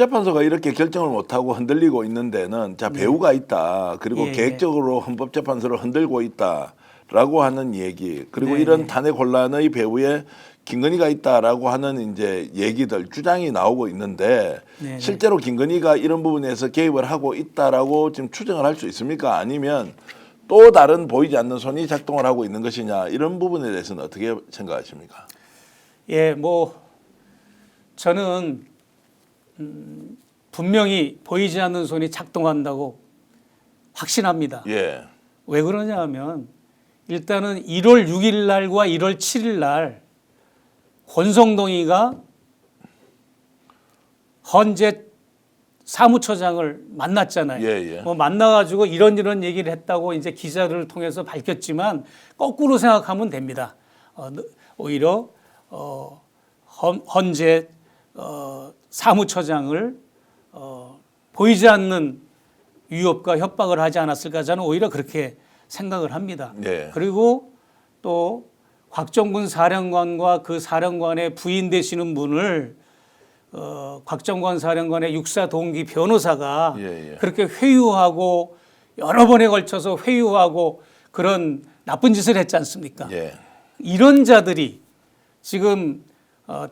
헌법재판소가 이렇게 결정을 못하고 흔들리고 있는 데는 자 배후가 있다. 그리고 예, 계획적으로 헌법재판소를 흔들고 있다라고 하는 얘기. 그리고 네, 이런 네. 탄핵 혼란의 배후에 김건희가 있다라고 하는 이제 얘기들 주장이 나오고 있는데 네, 네. 실제로 김건희가 이런 부분에서 개입을 하고 있다라고 지금 추정을 할 수 있습니까? 아니면 또 다른 보이지 않는 손이 작동을 하고 있는 것이냐 이런 부분에 대해서는 어떻게 생각하십니까? 예, 뭐 저는 분명히 보이지 않는 손이 작동한다고 확신합니다. 예, 왜 그러냐 하면 일단은 1월 6일 날과 1월 7일 날 권성동이가 헌재 사무처장을 만났잖아요. 예, 예. 뭐 만나가지고 이런 얘기를 했다고 이제 기자들을 통해서 밝혔지만 거꾸로 생각하면 됩니다. 오히려 헌재 사무처장을 보이지 않는 위협과 협박을 하지 않았을까 저는 오히려 그렇게 생각을 합니다. 예. 그리고 또 곽정근 사령관과 그 사령관의 부인 되시는 분을 곽정관 사령관의 육사 동기 변호사가 예, 예. 그렇게 회유하고 여러 번에 걸쳐서 회유하고 그런 나쁜 짓을 했지 않습니까? 예. 이런 자들이 지금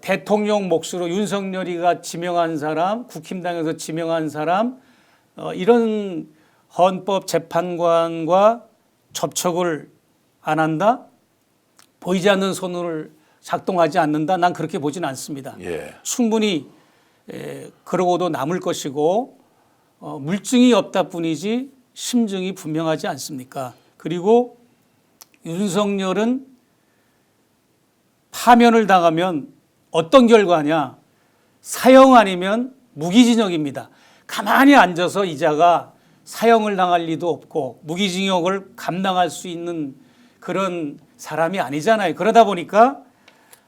대통령 몫으로 윤석열이가 지명한 사람, 국힘당에서 지명한 사람 이런 헌법재판관과 접촉을 안 한다? 보이지 않는 손을 작동하지 않는다? 난 그렇게 보지는 않습니다. 예. 충분히 그러고도 남을 것이고 물증이 없다 뿐이지 심증이 분명하지 않습니까? 그리고 윤석열은 파면을 당하면 어떤 결과냐? 사형 아니면 무기징역입니다. 가만히 앉아서 이자가 사형을 당할 리도 없고 무기징역을 감당할 수 있는 그런 사람이 아니잖아요. 그러다 보니까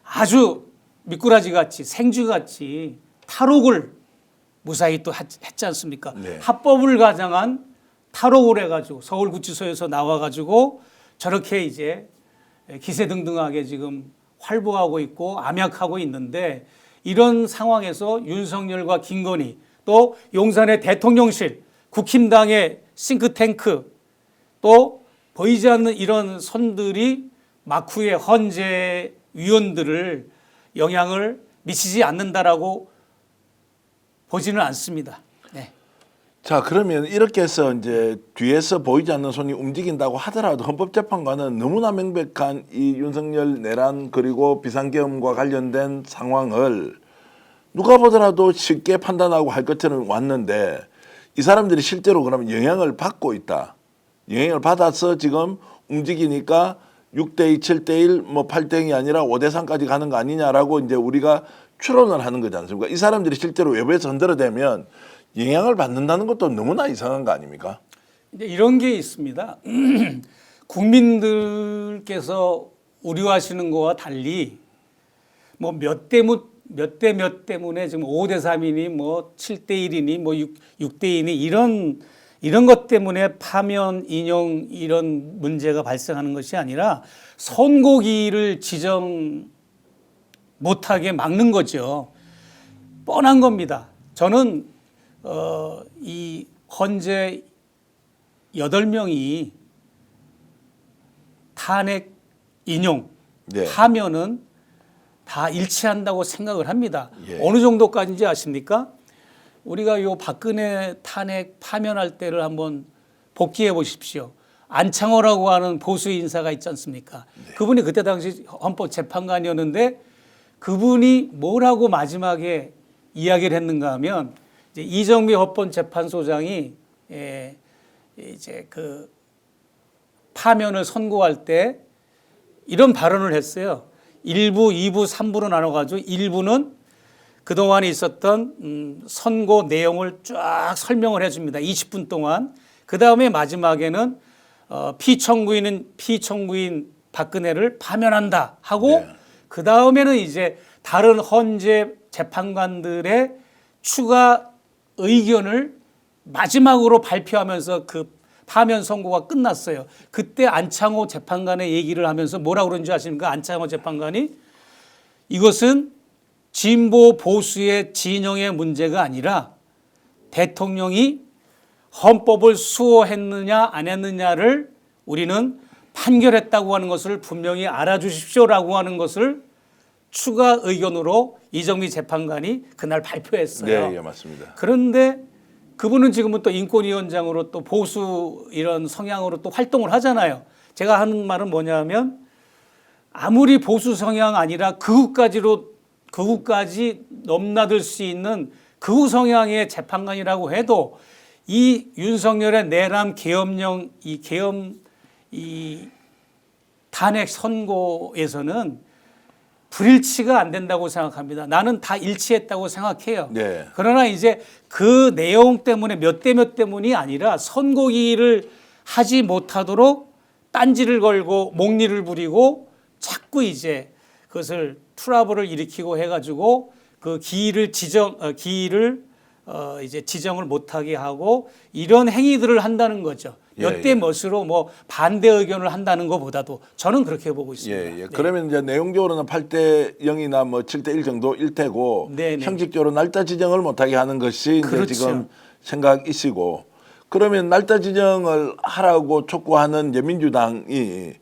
아주 미꾸라지같이 생쥐같이 탈옥을 무사히 또 했지 않습니까? 네. 합법을 가장한 탈옥을 해가지고 서울구치소에서 나와가지고 저렇게 이제 기세등등하게 지금 활보하고 있고 암약하고 있는데 이런 상황에서 윤석열과 김건희 또 용산의 대통령실 국힘당의 싱크탱크 또 보이지 않는 이런 손들이 막후에 헌재 위원들을 영향을 미치지 않는다라고 보지는 않습니다. 네. 자, 그러면 이렇게 해서 이제 뒤에서 보이지 않는 손이 움직인다고 하더라도 헌법재판관은 너무나 명백한 이 윤석열 내란 그리고 비상계엄과 관련된 상황을 누가 보더라도 쉽게 판단하고 할 것처럼 왔는데 이 사람들이 실제로 그러면 영향을 받고 있다. 영향을 받아서 지금 움직이니까 6대2, 7대1, 뭐 8대0이 아니라 5대3까지 가는 거 아니냐라고 이제 우리가 추론을 하는 거지 않습니까? 이 사람들이 실제로 외부에서 흔들어대면 영향을 받는다는 것도 너무나 이상한 거 아닙니까? 이제 이런 게 있습니다. 국민들께서 우려하시는 거와 달리 뭐 몇 대 몇 때문에 지금 5대3이니 뭐 7대1이니 뭐 6대2니 이런 것 때문에 파면 인용 이런 문제가 발생하는 것이 아니라 선고기를 지정 못하게 막는 거죠. 뻔한 겁니다. 저는 이 헌재 8명이 탄핵 인용 네. 하면은 다 일치한다고 생각을 합니다. 예. 어느 정도까지인지 아십니까? 우리가 요 박근혜 탄핵 파면할 때를 한번 복기해 보십시오. 안창호라고 하는 보수 인사가 있지 않습니까? 네. 그분이 그때 당시 헌법재판관이었는데 그분이 뭐라고 마지막에 이야기를 했는가 하면 이제 이정미 헌법재판소장이 이제 그 파면을 선고할 때 이런 발언을 했어요. 1부, 2부, 3부로 나눠가지고 1부는 그동안 있었던 선고 내용을 쫙 설명을 해줍니다. 20분 동안. 그 다음에 마지막에는 피청구인 박근혜를 파면한다 하고 네. 그 다음에는 이제 다른 헌재 재판관들의 추가 의견을 마지막으로 발표하면서 그 파면 선고가 끝났어요. 그때 안창호 재판관의 얘기를 하면서 뭐라고 그런지 아십니까? 안창호 재판관이 이것은 진보 보수의 진영의 문제가 아니라 대통령이 헌법을 수호했느냐 안 했느냐를 우리는 판결했다고 하는 것을 분명히 알아주십시오라고 하는 것을 추가 의견으로 이정미 재판관이 그날 발표했어요. 네, 예, 맞습니다. 그런데 그분은 지금은 또 인권위원장으로 또 보수 이런 성향으로 또 활동을 하잖아요. 제가 하는 말은 뭐냐면 아무리 보수 성향 아니라 극우까지 넘나들 수 있는 극우 성향의 재판관이라고 해도 이 윤석열의 내란 계엄령 이 탄핵 선고에서는 불일치가 안 된다고 생각합니다. 나는 다 일치했다고 생각해요. 네. 그러나 이제 그 내용 때문에 몇 대 몇 때문이 아니라 선고기일을 하지 못하도록 딴지를 걸고 목리를 부리고 자꾸 이제 그것을 트러블을 일으키고 해가지고 그 기일을 이제 지정을 못하게 하고 이런 행위들을 한다는 거죠. 몇 대 몇으로 뭐 반대 의견을 한다는 것보다도 저는 그렇게 보고 있습니다. 예, 예. 그러면 이제 내용적으로는 8대 0이나 뭐 7대 1 정도일 테고 네, 네. 형식적으로 날짜 지정을 못하게 하는 것이 그렇죠. 이제 지금 생각이시고 그러면 날짜 지정을 하라고 촉구하는 이제 민주당이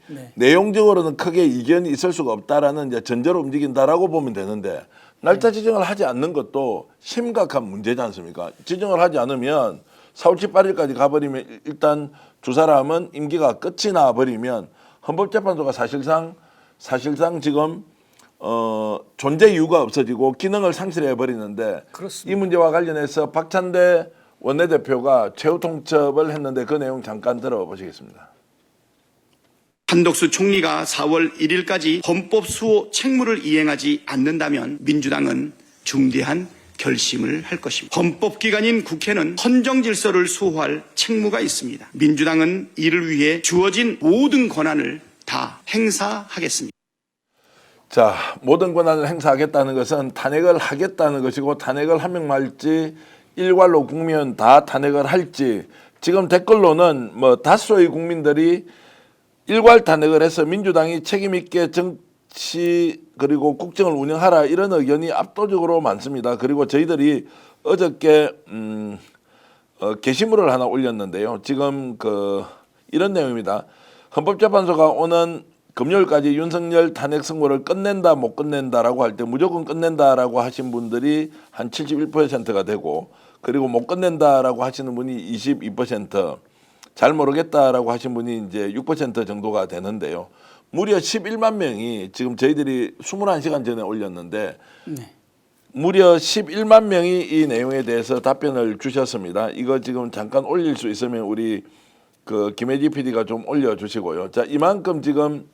네. 내용적으로는 크게 이견이 있을 수가 없다라는 이제 전제로 움직인다라고 보면 되는데 날짜 지정을 하지 않는 것도 심각한 문제지 않습니까? 지정을 하지 않으면 4월 18일까지 가버리면 일단 두 사람은 임기가 끝이 나 버리면 헌법재판소가 사실상 지금 존재 이유가 없어지고 기능을 상실해 버리는데 그렇습니다. 이 문제와 관련해서 박찬대 원내대표가 최후 통첩을 했는데 그 내용 잠깐 들어보시겠습니다. 한덕수 총리가 4월 1일까지 헌법 수호 책무를 이행하지 않는다면 민주당은 중대한 결심을 할 것입니다. 헌법기관인 국회는 헌정 질서를 수호할 책무가 있습니다. 민주당은 이를 위해 주어진 모든 권한을 다 행사하겠습니다. 자, 모든 권한을 행사하겠다는 것은 탄핵을 하겠다는 것이고 탄핵을 하면 말지 일괄로 국민 다 탄핵을 할지 지금 댓글로는 뭐 다수의 국민들이 일괄 탄핵을 해서 민주당이 책임 있게 정치 그리고 국정을 운영하라 이런 의견이 압도적으로 많습니다. 그리고 저희들이 어저께 게시물을 하나 올렸는데요. 지금 이런 내용입니다. 헌법재판소가 오는 금요일까지 윤석열 탄핵 선고를 끝낸다 못 끝낸다라고 할 때 무조건 끝낸다라고 하신 분들이 한 71%가 되고 그리고 못 끝낸다라고 하시는 분이 22%, 잘 모르겠다라고 하신 분이 이제 6% 정도가 되는데요. 무려 11만 명이 지금 저희들이 21시간 전에 올렸는데 네. 무려 11만 명이 이 내용에 대해서 답변을 주셨습니다. 이거 지금 잠깐 올릴 수 있으면 우리 김혜지 PD가 좀 올려주시고요. 자, 이만큼 지금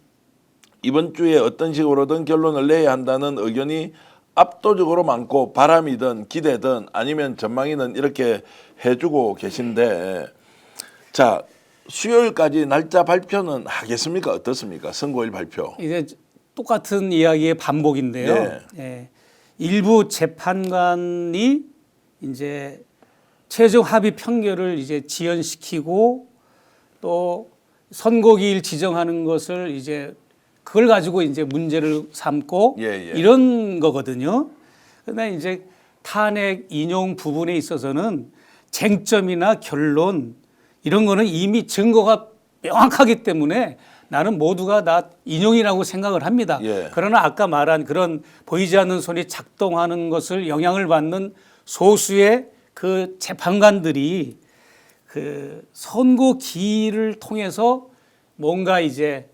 이번 주에 어떤 식으로든 결론을 내야 한다는 의견이 압도적으로 많고 바람이든 기대든 아니면 전망이든 이렇게 해주고 계신데 자 수요일까지 날짜 발표는 하겠습니까? 어떻습니까? 선고일 발표. 이제 똑같은 이야기의 반복인데요. 네. 예. 일부 재판관이 이제 최종 합의 판결을 이제 지연시키고 또 선고기일 지정하는 것을 이제 그걸 가지고 이제 문제를 삼고 예. 이런 거거든요. 그런데 이제 탄핵 인용 부분에 있어서는 쟁점이나 결론 이런 거는 이미 증거가 명확하기 때문에 나는 모두가 다 인용이라고 생각을 합니다. 예. 그러나 아까 말한 그런 보이지 않는 손이 작동하는 것을 영향을 받는 소수의 그 재판관들이 그 선고 기일을 통해서 뭔가 이제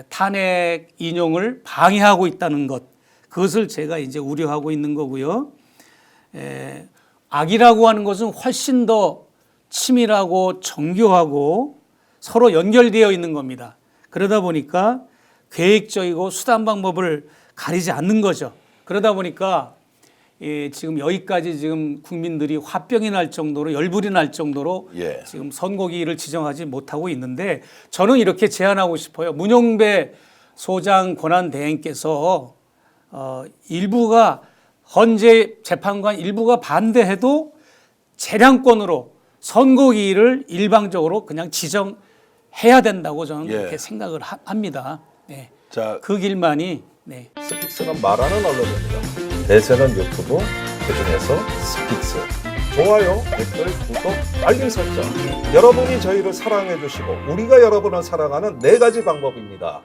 탄핵 인용을 방해하고 있다는 것, 그것을 제가 이제 우려하고 있는 거고요. 악이라고 하는 것은 훨씬 더 치밀하고 정교하고 서로 연결되어 있는 겁니다. 그러다 보니까 계획적이고 수단 방법을 가리지 않는 거죠. 그러다 보니까 지금 여기까지 지금 국민들이 화병이 날 정도로 열불이 날 정도로 예. 지금 선고기일을 지정하지 못하고 있는데 저는 이렇게 제안하고 싶어요. 문용배 소장 권한대행께서 일부가 헌재 재판관 일부가 반대해도 재량권으로 선고기일을 일방적으로 그냥 지정해야 된다고 저는 예. 그렇게 생각을 합니다. 네. 자, 그 길만이 네. 스픽스는 말하는 언론입니다. 대세는 유튜브, 그중에서 스픽스. 좋아요, 댓글, 구독, 알림 설정. 여러분이 저희를 사랑해 주시고 우리가 여러분을 사랑하는 4가지 방법입니다.